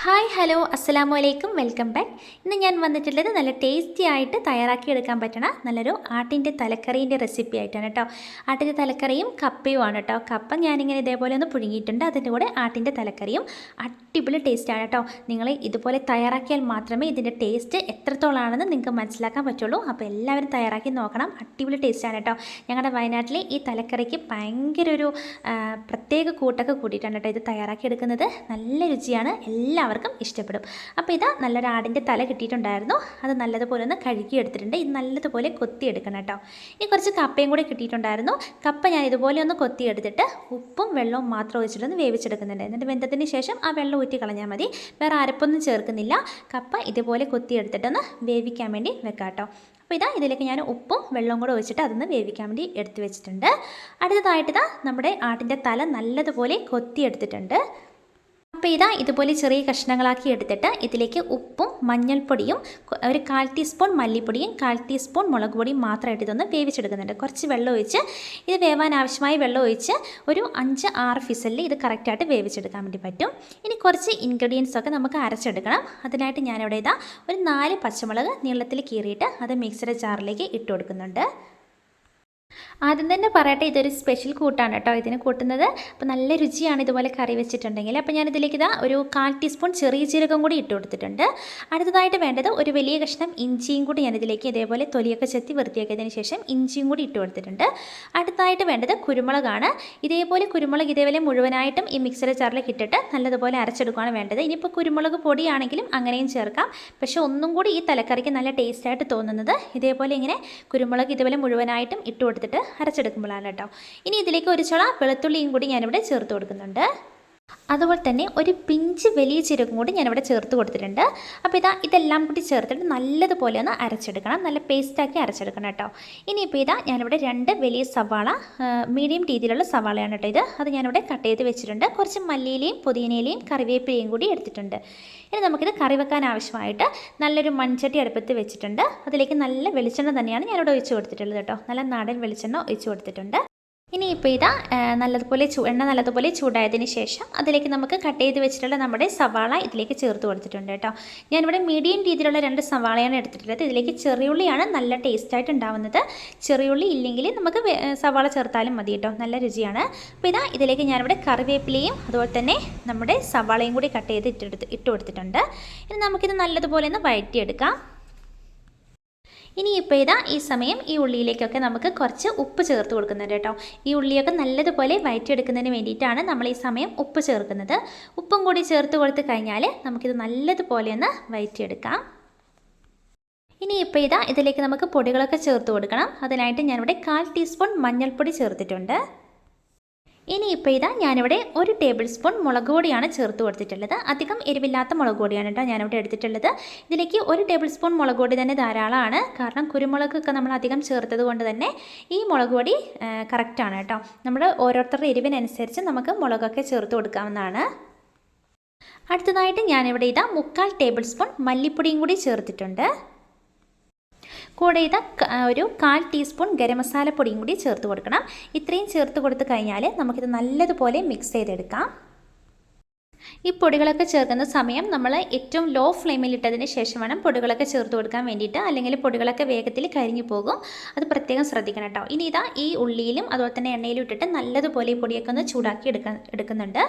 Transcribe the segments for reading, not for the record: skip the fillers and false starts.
Hi hello അസ്സലാമു അലൈക്കും welcome back. ഇന്ന് ഞാൻ വന്നിട്ടുള്ളത് നല്ല ടേസ്റ്റി ആയിട്ട് തയ്യാറാക്കിയെടുക്കാൻ പറ്റണ നല്ലൊരു ആട്ടിൻ്റെ തലക്കറീൻ്റെ റെസിപ്പി ആയിട്ടാണ് കേട്ടോ. ആട്ടിൻ്റെ തലക്കറിയും കപ്പയുമാണ് കേട്ടോ. കപ്പ ഞാനിങ്ങനെ ഇതേപോലെ ഒന്ന് പുഴുങ്ങിയിട്ടുണ്ട്, അതിൻ്റെ കൂടെ ആട്ടിൻ്റെ തലക്കറിയും അടിപൊളി ടേസ്റ്റാണ് കേട്ടോ. നിങ്ങൾ ഇതുപോലെ തയ്യാറാക്കിയാൽ മാത്രമേ ഇതിൻ്റെ ടേസ്റ്റ് എത്രത്തോളാണെന്ന് നിങ്ങൾക്ക് മനസ്സിലാക്കാൻ പറ്റുള്ളൂ. അപ്പോൾ എല്ലാവരും തയ്യാറാക്കി നോക്കണം, അടിപൊളി ടേസ്റ്റാണ് കേട്ടോ. ഞങ്ങളുടെ വയനാട്ടിൽ ഈ തലക്കറിക്ക് ഭയങ്കര ഒരു പ്രത്യേക കൂട്ടൊക്കെ കൂട്ടിയിട്ടാണ് കേട്ടോ ഇത് തയ്യാറാക്കിയെടുക്കുന്നത്. നല്ല രുചിയാണ്, എല്ലാവർക്കും ഇഷ്ടപ്പെടും. അപ്പോൾ ഇതാ നല്ലൊരു ആടിൻ്റെ തല കിട്ടിയിട്ടുണ്ടായിരുന്നു, അത് നല്ലതുപോലെ ഒന്ന് കഴുകി എടുത്തിട്ടുണ്ട്. ഇത് നല്ലതുപോലെ കൊത്തിയെടുക്കണം കേട്ടോ. ഇനി കുറച്ച് കപ്പയും കൂടെ കിട്ടിയിട്ടുണ്ടായിരുന്നു. കപ്പ ഞാൻ ഇതുപോലെ ഒന്ന് കൊത്തിയെടുത്തിട്ട് ഉപ്പും വെള്ളവും മാത്രം ഒഴിച്ചിട്ടൊന്ന് വേവിച്ചെടുക്കുന്നുണ്ട്. എന്നിട്ട് വെന്തതിന് ശേഷം ആ വെള്ളം ഊറ്റി കളഞ്ഞാൽ മതി, വേറെ അരപ്പൊന്നും ചേർക്കുന്നില്ല. കപ്പ ഇതുപോലെ കൊത്തിയെടുത്തിട്ടൊന്ന് വേവിക്കാൻ വേണ്ടി വെക്കാം കേട്ടോ. അപ്പോൾ ഇതാ ഇതിലേക്ക് ഞാൻ ഉപ്പും വെള്ളവും കൂടെ ഒഴിച്ചിട്ട് അതൊന്ന് വേവിക്കാൻ വേണ്ടി എടുത്ത് വെച്ചിട്ടുണ്ട്. അടുത്തതായിട്ട് ഇതാ നമ്മുടെ ആട്ടിൻ്റെ തല നല്ലതുപോലെ കൊത്തിയെടുത്തിട്ടുണ്ട്. അപ്പോൾ ഇതാ ഇതുപോലെ ചെറിയ കഷ്ണങ്ങളാക്കി എടുത്തിട്ട് ഇതിലേക്ക് ഉപ്പും മഞ്ഞൾപ്പൊടിയും ഒരു 1/4 ടീസ്പൂൺ മല്ലിപ്പൊടിയും 1/4 ടീസ്പൂൺ മുളക് പൊടിയും മാത്രമായിട്ട് ഇതൊന്ന് വേവിച്ചെടുക്കുന്നുണ്ട്. കുറച്ച് വെള്ളം ഒഴിച്ച് ഇത് വേവാൻ ആവശ്യമായ വെള്ളം ഒഴിച്ച് ഒരു 5-6 ഫിസലിൽ ഇത് കറക്റ്റായിട്ട് വേവിച്ചെടുക്കാൻ വേണ്ടി പറ്റും. ഇനി കുറച്ച് ഇൻഗ്രീഡിയൻസൊക്കെ നമുക്ക് അരച്ചെടുക്കണം. അതിനായിട്ട് ഞാനിവിടെ ഇതാ ഒരു 4 പച്ചമുളക് നീളത്തിൽ കീറിയിട്ട് അത് മിക്സിയുടെ ജാറിലേക്ക് ഇട്ട് കൊടുക്കുന്നുണ്ട്. ആദ്യം തന്നെ പറയട്ടെ, ഇതൊരു സ്പെഷ്യൽ കൂട്ടാണ് കേട്ടോ ഇതിന് കൂട്ടുന്നത്. അപ്പോൾ നല്ല രുചിയാണ് ഇതുപോലെ കറി വെച്ചിട്ടുണ്ടെങ്കിൽ. അപ്പോൾ ഞാനിതിലേക്ക് ഇതാ ഒരു 1/4 ടീസ്പൂൺ ചെറിയ ജീരകം കൂടി ഇട്ട് കൊടുത്തിട്ടുണ്ട്. അടുത്തതായിട്ട് വേണ്ടത് ഒരു വലിയ കഷ്ണം ഇഞ്ചിയും കൂടി ഞാനിതിലേക്ക് ഇതേപോലെ തൊലിയൊക്കെ ചെത്തി വൃത്തിയാക്കിയതിന് ശേഷം ഇഞ്ചിയും കൂടി ഇട്ട് കൊടുത്തിട്ടുണ്ട്. അടുത്തതായിട്ട് വേണ്ടത് കുരുമുളകാണ്. ഇതേപോലെ കുരുമുളക് ഇതേപോലെ മുഴുവനായിട്ടും ഈ മിക്സറി ജാറിലേക്ക് ഇട്ടിട്ട് നല്ലതുപോലെ അരച്ചെടുക്കുകയാണ് വേണ്ടത്. ഇനിയിപ്പോൾ കുരുമുളക് പൊടിയാണെങ്കിലും അങ്ങനെയും ചേർക്കാം, പക്ഷേ ഒന്നും കൂടി ഈ തലക്കറിക്ക് നല്ല ടേസ്റ്റായിട്ട് തോന്നുന്നത് ഇതേപോലെ ഇങ്ങനെ കുരുമുളക് ഇതേപോലെ മുഴുവനായിട്ടും ഇട്ട് കൊടുത്തിട്ട് അരച്ചെടുക്കുമ്പോഴാണ് കേട്ടോ. ഇനി ഇതിലേക്ക് ഒരു ചുള വെളുത്തുള്ളിയും കൂടി ഞാനിവിടെ ചേർത്ത് കൊടുക്കുന്നുണ്ട്. അതുപോലെ തന്നെ ഒരു പിഞ്ച് വലിയ ജീരകം കൂടി ഞാനിവിടെ ചേർത്ത് കൊടുത്തിട്ടുണ്ട്. അപ്പോൾ ഇതെല്ലാം കൂടി ചേർത്തിട്ട് നല്ലതുപോലെ ഒന്ന് അരച്ചെടുക്കണം, നല്ല പേസ്റ്റാക്കി അരച്ചെടുക്കണം കേട്ടോ. ഇനിയിപ്പോൾ ഞാനിവിടെ 2 വലിയ സവാള, മീഡിയം രീതിയിലുള്ള സവാളയാണ് കേട്ടോ ഇത്. അത് ഞാനിവിടെ കട്ട് ചെയ്ത് വെച്ചിട്ടുണ്ട്. കുറച്ച് മല്ലിയിലയും പുതിനയിലയും കറിവേപ്പിലയും കൂടി എടുത്തിട്ടുണ്ട്. ഇനി നമുക്കിത് കറി വെക്കാൻ ആവശ്യമായിട്ട് നല്ലൊരു മൺചട്ടി അടുപ്പത്ത് വെച്ചിട്ടുണ്ട്. അതിലേക്ക് നല്ല വെളിച്ചെണ്ണ തന്നെയാണ് ഞാനിവിടെ ഒഴിച്ച് കൊടുത്തിട്ടുള്ളത് കേട്ടോ. നല്ല നാടൻ വെളിച്ചെണ്ണ ഒഴിച്ച് കൊടുത്തിട്ടുണ്ട്. ഇനിയിപ്പോൾ എണ്ണ നല്ലതുപോലെ ചൂടായതിന് ശേഷം അതിലേക്ക് നമുക്ക് കട്ട് ചെയ്ത് വെച്ചിട്ടുള്ള നമ്മുടെ സവാള ഇതിലേക്ക് ചേർത്ത് കൊടുത്തിട്ടുണ്ട് കേട്ടോ. ഞാനിവിടെ മീഡിയം രീതിയിലുള്ള 2 സവാളയാണ് എടുത്തിട്ടുള്ളത്. ഇതിലേക്ക് ചെറിയുള്ളിയാണ് നല്ല ടേസ്റ്റായിട്ട് ഉണ്ടാവുന്നത്. ചെറിയുള്ളി ഇല്ലെങ്കിൽ നമുക്ക് സവാള ചേർത്താലും മതി കേട്ടോ, നല്ല രുചിയാണ്. അപ്പോൾ ഇതിലേക്ക് ഞാനിവിടെ കറിവേപ്പിലയും അതുപോലെ തന്നെ നമ്മുടെ സവാളയും കൂടി കട്ട് ചെയ്ത് ഇട്ട് കൊടുത്തിട്ടുണ്ട്. ഇനി നമുക്കിത് നല്ലതുപോലെ ഒന്ന് വഴറ്റിയെടുക്കാം. ഇനിയിപ്പോൾ ഈ സമയം ഈ ഉള്ളിയിലേക്കൊക്കെ നമുക്ക് കുറച്ച് ഉപ്പ് ചേർത്ത് കൊടുക്കുന്നുണ്ട് കേട്ടോ. ഈ ഉള്ളിയൊക്കെ നല്ലതുപോലെ വഴറ്റിയെടുക്കുന്നതിന് വേണ്ടിയിട്ടാണ് നമ്മൾ ഈ സമയം ഉപ്പ് ചേർക്കുന്നത്. ഉപ്പും കൂടി ചേർത്ത് കൊടുത്ത് കഴിഞ്ഞാൽ നമുക്കിത് നല്ലതുപോലെ ഒന്ന് വഴറ്റിയെടുക്കാം. ഇനിയിപ്പോൾ ഇതിലേക്ക് നമുക്ക് പൊടികളൊക്കെ ചേർത്ത് കൊടുക്കണം. അതിനായിട്ട് ഞാനിവിടെ 1/4 ടീസ്പൂൺ മഞ്ഞൾപ്പൊടി ചേർത്തിട്ടുണ്ട്. ഇനിയിപ്പോൾ ഞാനിവിടെ 1 ടേബിൾ സ്പൂൺ മുളക് പൊടിയാണ് ചേർത്ത് കൊടുത്തിട്ടുള്ളത്. അധികം എരിവില്ലാത്ത മുളക് പൊടിയാണ് കേട്ടോ ഞാനിവിടെ എടുത്തിട്ടുള്ളത്. ഇതിലേക്ക് 1 ടേബിൾ സ്പൂൺ മുളക് പൊടി തന്നെ ധാരാളമാണ്, കാരണം കുരുമുളകൊക്കെ നമ്മൾ അധികം ചേർത്തത് കൊണ്ട് തന്നെ ഈ മുളക് പൊടി കറക്റ്റാണ് കേട്ടോ. നമ്മൾ ഓരോരുത്തരുടെ എരിവിനനുസരിച്ച് നമുക്ക് മുളകൊക്കെ ചേർത്ത് കൊടുക്കാവുന്നതാണ്. അടുത്തതായിട്ട് ഞാനിവിടെ 3/4 ടേബിൾ സ്പൂൺ മല്ലിപ്പൊടിയും കൂടി ചേർത്തിട്ടുണ്ട്. കൂടെ ഒരു 1/4 ടീസ്പൂൺ ഗരം മസാല പൊടിയും കൂടി ചേർത്ത് കൊടുക്കണം. ഇത്രയും ചേർത്ത് കൊടുത്ത് കഴിഞ്ഞാൽ നമുക്കിത് നല്ലതുപോലെ മിക്സ് ചെയ്തെടുക്കാം. ഈ പൊടികളൊക്കെ ചേർക്കുന്ന സമയം നമ്മൾ ഏറ്റവും ലോ ഫ്ലെയിമിൽ ഇട്ടതിന് ശേഷം വേണം പൊടികളൊക്കെ ചേർത്ത് കൊടുക്കാൻ വേണ്ടിയിട്ട്, അല്ലെങ്കിൽ പൊടികളൊക്കെ വേഗത്തിൽ കരിഞ്ഞു പോകും. അത് പ്രത്യേകം ശ്രദ്ധിക്കണം കേട്ടോ. ഇനി ഈ ഉള്ളിയിലും അതുപോലെ തന്നെ എണ്ണയിലും ഇട്ടിട്ട് നല്ലതുപോലെ ഈ പൊടിയൊക്കെ ഒന്ന് ചൂടാക്കി എടുക്കുന്നുണ്ട്.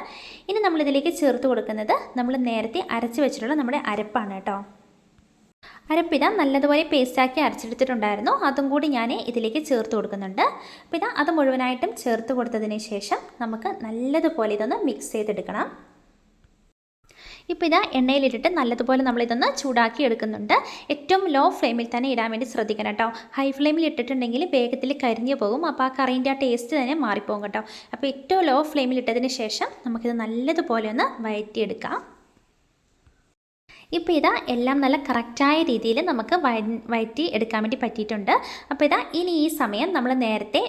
ഇനി നമ്മളിതിലേക്ക് ചേർത്ത് കൊടുക്കുന്നത് നമ്മൾ നേരത്തെ അരച്ച് വെച്ചിട്ടുള്ള നമ്മുടെ അരപ്പാണ് കേട്ടോ. അരപ്പ് നല്ലതുപോലെ പേസ്റ്റാക്കി അരച്ചെടുത്തിട്ടുണ്ടായിരുന്നു, അതും കൂടി ഞാൻ ഇതിലേക്ക് ചേർത്ത് കൊടുക്കുന്നുണ്ട്. അപ്പോൾ അത് മുഴുവനായിട്ടും ചേർത്ത് കൊടുത്തതിന് ശേഷം നമുക്ക് നല്ലതുപോലെ ഇതൊന്ന് മിക്സ് ചെയ്തെടുക്കണം. ഇപ്പോൾ എണ്ണയിലിട്ടിട്ട് നല്ലതുപോലെ നമ്മളിതൊന്ന് ചൂടാക്കി എടുക്കുന്നുണ്ട്. ഏറ്റവും ലോ ഫ്ലെയിമിൽ തന്നെ ഇടാൻ വേണ്ടി ശ്രദ്ധിക്കണം കേട്ടോ. ഹൈ ഫ്ലെയിമിൽ ഇട്ടിട്ടുണ്ടെങ്കിൽ വേഗത്തിൽ കരിഞ്ഞു പോകും, അപ്പോൾ ആ കറീൻ്റെ ആ ടേസ്റ്റ് തന്നെ മാറിപ്പോകും കേട്ടോ. അപ്പോൾ ഏറ്റവും ലോ ഫ്ലെയിമിൽ ഇട്ടതിന് ശേഷം നമുക്കിത് നല്ലതുപോലെ ഒന്ന് വഴറ്റിയെടുക്കാം. ഇപ്പോൾ ഇതാ എല്ലാം നല്ല കറക്റ്റായ രീതിയിൽ നമുക്ക് വഴറ്റി എടുക്കാൻ വേണ്ടി പറ്റിയിട്ടുണ്ട്. അപ്പോൾ ഇതാ ഇനി ഈ സമയം നമ്മൾ നേരത്തെ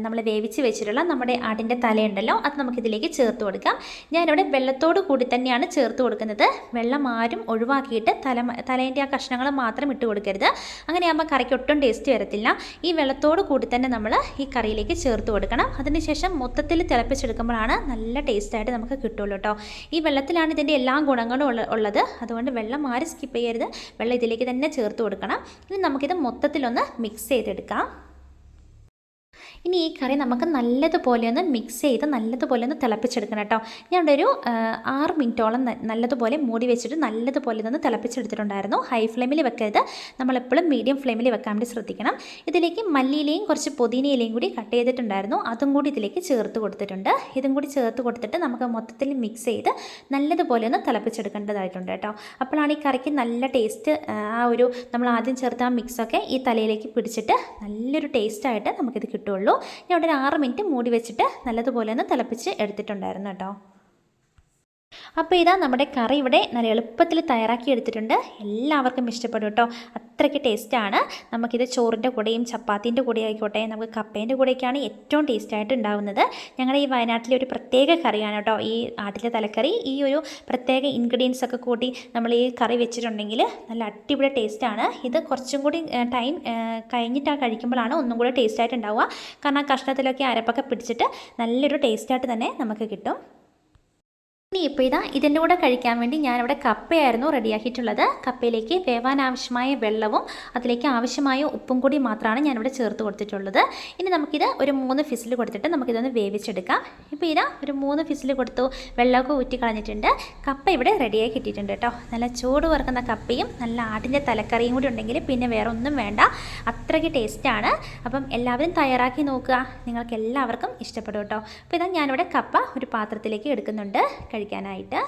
നമ്മൾ വേവിച്ച് വെച്ചിട്ടുള്ള നമ്മുടെ ആടിൻ്റെ തലയുണ്ടല്ലോ, അത് നമുക്കിതിലേക്ക് ചേർത്ത് കൊടുക്കാം. ഞാനിവിടെ വെള്ളത്തോട് കൂടി തന്നെയാണ് ചേർത്ത് കൊടുക്കുന്നത്. വെള്ളം ആരും ഒഴിവാക്കിയിട്ട് തലേൻ്റെ ആ കഷ്ണങ്ങൾ മാത്രം ഇട്ട് കൊടുക്കരുത്. അങ്ങനെയാകുമ്പോൾ കറിക്ക് ഒട്ടും ടേസ്റ്റ് വരത്തില്ല. ഈ വെള്ളത്തോട് കൂടി തന്നെ നമ്മൾ ഈ കറിയിലേക്ക് ചേർത്ത് കൊടുക്കണം. അതിനുശേഷം മൊത്തത്തിൽ തിളപ്പിച്ചെടുക്കുമ്പോഴാണ് നല്ല ടേസ്റ്റായിട്ട് നമുക്ക് കിട്ടുള്ളൂ കേട്ടോ. ഈ വെള്ളത്തിലാണ് ഇതിൻ്റെ എല്ലാ ഗുണങ്ങളും ഉള്ളത്. അതുകൊണ്ട് വെള്ളം ആരും സ്കിപ്പ് ചെയ്യരുത്. വെള്ളം ഇതിലേക്ക് തന്നെ ചേർത്ത് കൊടുക്കണം. ഇനി നമുക്കിത് മൊത്തത്തിലൊന്ന് മിക്സ് ചെയ്തെടുക്കാം. ഇനി ഈ കറി നമുക്ക് നല്ലതുപോലെ ഒന്ന് മിക്സ് ചെയ്ത് നല്ലതുപോലെ ഒന്ന് തിളപ്പിച്ചെടുക്കണം കേട്ടോ. ഞാനിവിടെ ഒരു 6 മിനിറ്റോളം നല്ലതുപോലെ മൂടി വെച്ചിട്ട് നല്ലതുപോലെ ഒന്ന് തിളപ്പിച്ചെടുത്തിട്ടുണ്ടായിരുന്നു. ഹൈ ഫ്ലെയിമിൽ വെക്കരുത്, നമ്മളെപ്പോഴും മീഡിയം ഫ്ലെയിമിൽ വെക്കാൻ വേണ്ടി ശ്രദ്ധിക്കണം. ഇതിലേക്ക് മല്ലിയിലയും കുറച്ച് പുതിനയിലയും കൂടി കട്ട് ചെയ്തിട്ടുണ്ടായിരുന്നു, അതും കൂടി ഇതിലേക്ക് ചേർത്ത് കൊടുത്തിട്ടുണ്ട്. ഇതും കൂടി ചേർത്ത് കൊടുത്തിട്ട് നമുക്ക് മൊത്തത്തിൽ മിക്സ് ചെയ്ത് നല്ലതുപോലെ ഒന്ന് തിളപ്പിച്ചെടുക്കേണ്ടതായിട്ടുണ്ട് കേട്ടോ. അപ്പോഴാണ് ഈ കറിക്ക് നല്ല ടേസ്റ്റ്, ആ ഒരു നമ്മൾ ആദ്യം ചേർത്ത ആ മിക്സൊക്കെ ഈ തലയിലേക്ക് പിടിച്ചിട്ട് നല്ലൊരു ടേസ്റ്റായിട്ട് നമുക്കിത് കിട്ടുള്ളൂ. ഞാൻ ഇവിടെ ഒരു 6 മിനിറ്റ് മൂടി വെച്ചിട്ട് നല്ലതുപോലെ ഒന്ന് തിളപ്പിച്ച് എടുത്തിട്ടുണ്ടായിരുന്നു കേട്ടോ. അപ്പോൾ ഇതാ നമ്മുടെ കറി ഇവിടെ നല്ല എളുപ്പത്തിൽ തയ്യാറാക്കി എടുത്തിട്ടുണ്ട്. എല്ലാവർക്കും ഇഷ്ടപ്പെടും കേട്ടോ, അത്രയ്ക്ക് ടേസ്റ്റാണ്. നമുക്കിത് ചോറിൻ്റെ കൂടെയും ചപ്പാത്തിൻ്റെ കൂടെ ആയിക്കോട്ടെ, നമുക്ക് കപ്പേൻ്റെ കൂടെയൊക്കെയാണ് ഏറ്റവും ടേസ്റ്റായിട്ട് ഉണ്ടാകുന്നത്. ഞങ്ങളുടെ ഈ വയനാട്ടിലെ ഒരു പ്രത്യേക കറിയാണ് കേട്ടോ ഈ ആട്ടിലെ തലക്കറി. ഈ ഒരു പ്രത്യേക ഇൻഗ്രീഡിയൻസ് ഒക്കെ കൂട്ടി നമ്മൾ ഈ കറി വെച്ചിട്ടുണ്ടെങ്കിൽ നല്ല അടിപൊളി ടേസ്റ്റാണ്. ഇത് കുറച്ചും കൂടി ടൈം കഴിഞ്ഞിട്ടാണ് കഴിക്കുമ്പോഴാണ് ഒന്നും കൂടി ടേസ്റ്റായിട്ട് ഉണ്ടാവുക. കാരണം ആ കഷ്ണത്തിലൊക്കെ അരപ്പൊക്കെ പിടിച്ചിട്ട് നല്ലൊരു ടേസ്റ്റായിട്ട് തന്നെ നമുക്ക് കിട്ടും. ഇനി ഇപ്പോൾ ഇതാ ഇതിൻ്റെ കൂടെ കഴിക്കാൻ വേണ്ടി ഞാനിവിടെ കപ്പയായിരുന്നു റെഡിയാക്കിയിട്ടുള്ളത്. കപ്പയിലേക്ക് വേവാൻ ആവശ്യമായ വെള്ളവും അതിലേക്ക് ആവശ്യമായ ഉപ്പും കൂടി മാത്രമാണ് ഞാനിവിടെ ചേർത്ത് കൊടുത്തിട്ടുള്ളത്. ഇനി നമുക്കിത് ഒരു 3 ഫിസിൽ കൊടുത്തിട്ട് നമുക്കിതൊന്ന് വേവിച്ചെടുക്കാം. ഇപ്പോൾ ഇതാ ഒരു 3 ഫിസിൽ കൊടുത്തു, വെള്ളമൊക്കെ ഊറ്റി കളഞ്ഞിട്ടുണ്ട്. കപ്പ ഇവിടെ റെഡിയായി കിട്ടിയിട്ടുണ്ട് കേട്ടോ. നല്ല ചൂട് വറുക്കുന്ന കപ്പയും നല്ല ആടിൻ്റെ തലക്കറിയും കൂടി ഉണ്ടെങ്കിൽ പിന്നെ വേറെ ഒന്നും വേണ്ട, അത്രയ്ക്ക് ടേസ്റ്റാണ്. അപ്പം എല്ലാവരും തയ്യാറാക്കി നോക്കുക, നിങ്ങൾക്ക് എല്ലാവർക്കും ഇഷ്ടപ്പെടും കേട്ടോ. അപ്പോൾ ഇതാ ഞാനിവിടെ കപ്പ ഒരു പാത്രത്തിലേക്ക് എടുക്കുന്നുണ്ട് കഴിക്കാനായിട്ട്.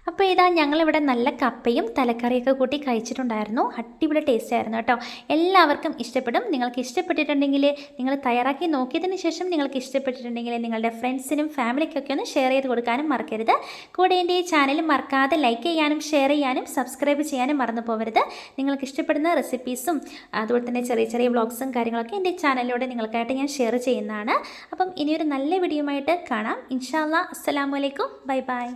അപ്പോൾ ഇതാ ഞങ്ങളിവിടെ നല്ല കപ്പയും തലക്കറിയൊക്കെ കൂട്ടി കഴിച്ചിട്ടുണ്ടായിരുന്നു. അടിപൊളി ടേസ്റ്റ് ആയിരുന്നു കേട്ടോ. എല്ലാവർക്കും ഇഷ്ടപ്പെടും. നിങ്ങൾക്ക് ഇഷ്ടപ്പെട്ടിട്ടുണ്ടെങ്കിൽ നിങ്ങൾ തയ്യാറാക്കി നോക്കിയതിന് ശേഷം നിങ്ങൾക്ക് ഇഷ്ടപ്പെട്ടിട്ടുണ്ടെങ്കിൽ നിങ്ങളുടെ ഫ്രണ്ട്സിനും ഫാമിലിക്കൊക്കെ ഒന്ന് ഷെയർ ചെയ്ത് കൊടുക്കാനും മറക്കരുത്. കൂടെ എൻ്റെ ഈ ചാനൽ മറക്കാതെ ലൈക്ക് ചെയ്യാനും ഷെയർ ചെയ്യാനും സബ്സ്ക്രൈബ് ചെയ്യാനും മറന്നു പോകരുത്. നിങ്ങൾക്ക് ഇഷ്ടപ്പെടുന്ന റെസിപ്പീസും അതുപോലെ തന്നെ ചെറിയ ചെറിയ വ്ളോഗ്സും കാര്യങ്ങളൊക്കെ എൻ്റെ ചാനലിലൂടെ നിങ്ങൾക്കായിട്ട് ഞാൻ ഷെയർ ചെയ്യുന്നതാണ്. അപ്പം ഇനിയൊരു നല്ല വീഡിയോയുമായിട്ട് കാണാം ഇൻഷാ അല്ലാഹ്. അസ്സലാമു അലൈക്കും, ബൈ ബൈ.